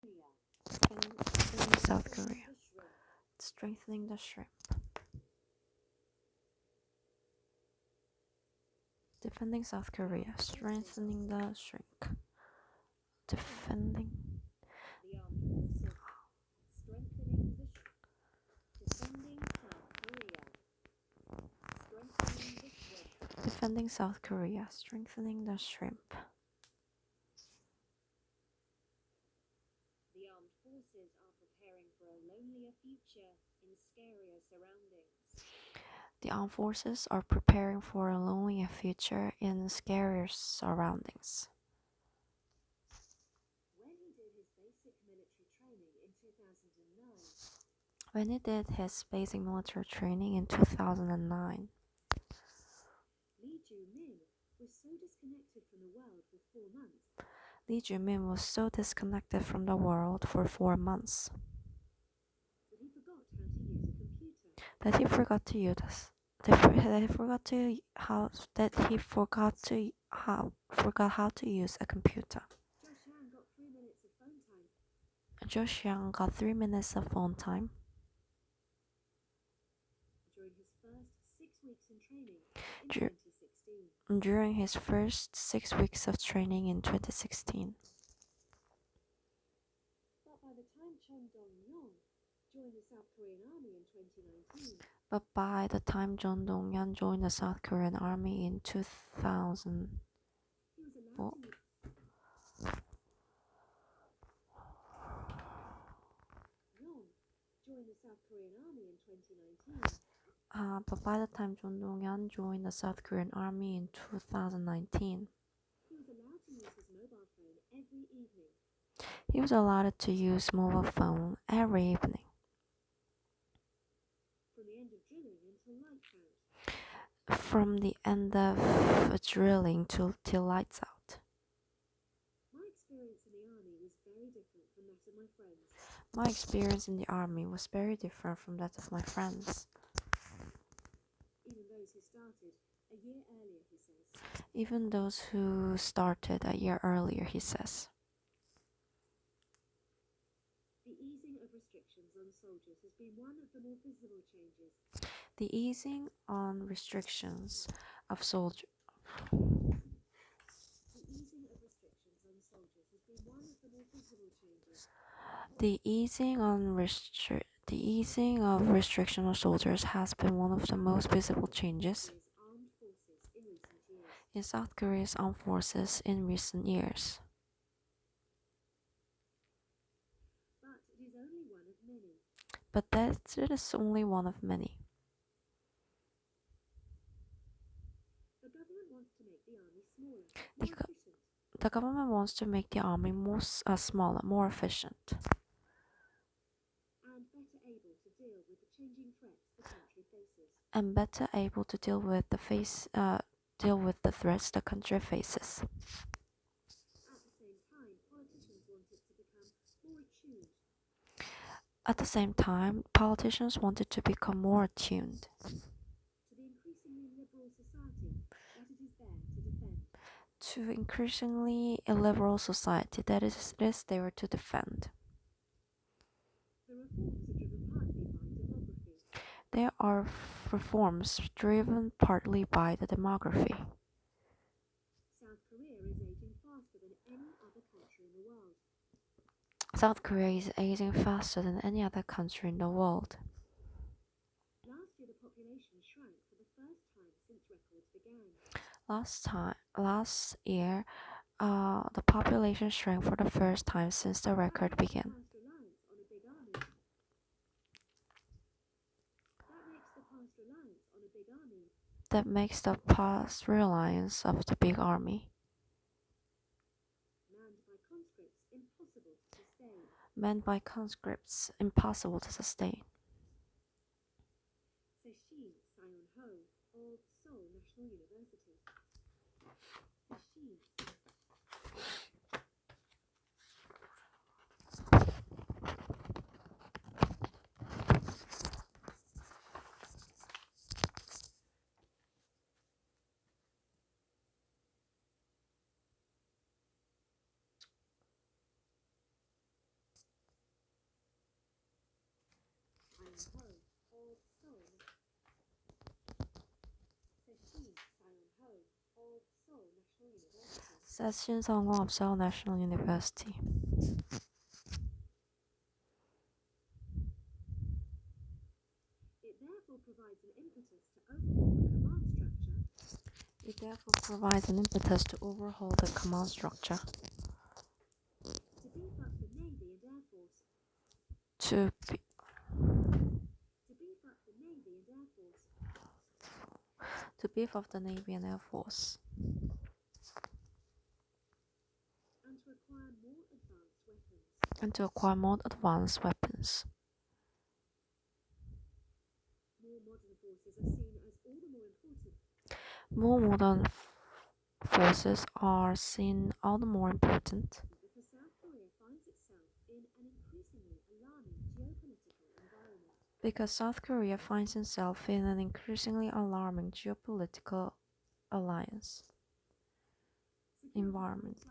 Defending South Korea. Strengthening the shrimp. Defending South Korea. Strengthening the shrink. Defending. Defending South Korea. Strengthening the shrimp. The armed forces are preparing for a lonelier future in scarier surroundings. The armed forces are preparing for a lonelier future in scarier surroundings. When he did his basic military training in 2009, When he did his basic military training in 2009, Lee Ju-min was so disconnected from the world for 4 months Lee Ju-min was so disconnected from the world for 4 months that he forgot how to use a computer. forgot how to use a computer. Josh Yang got 3 minutes of phone time during his first 6 weeks of training in 2016. But by the time Chun Dong-yeon joined the South Korean Army in 2019, But by the time Chun Dong-yeon joined the South Korean Army in 2000, but by the time Chun Dong-yeon joined the South Korean Army in 2019, he was allowed to use mobile phone every evening. from the end of drilling till lights out. My experience in the army was very different from that of my friends. Even those who started a year earlier, he says. The easing of restrictions on soldiers has been one of the more visible changes. The easing on restrictions of soldiers. The easing of restriction on soldiers has been one of the most visible changes in South Korea's armed forces in recent years. But that is only one of many. The government wants to make the army smaller, more efficient, and better able to deal with the threats the country faces. At the same time, politicians wanted to become more attuned to increasingly liberal society that is there to defend. There are reforms driven partly by the demography. South Korea is aging faster than any other country in the world. Last year, the population shrank for the first time since the record began. That makes the past reliance of the big army, manned by conscripts, impossible to sustain. says Shin Song-woo of Seoul National University. It therefore provides an impetus to overhaul the command structure. To beef up the Navy and Air Force. And to acquire more advanced weapons. More modern forces are seen all the more important because South Korea finds itself in an increasingly alarming geopolitical environment.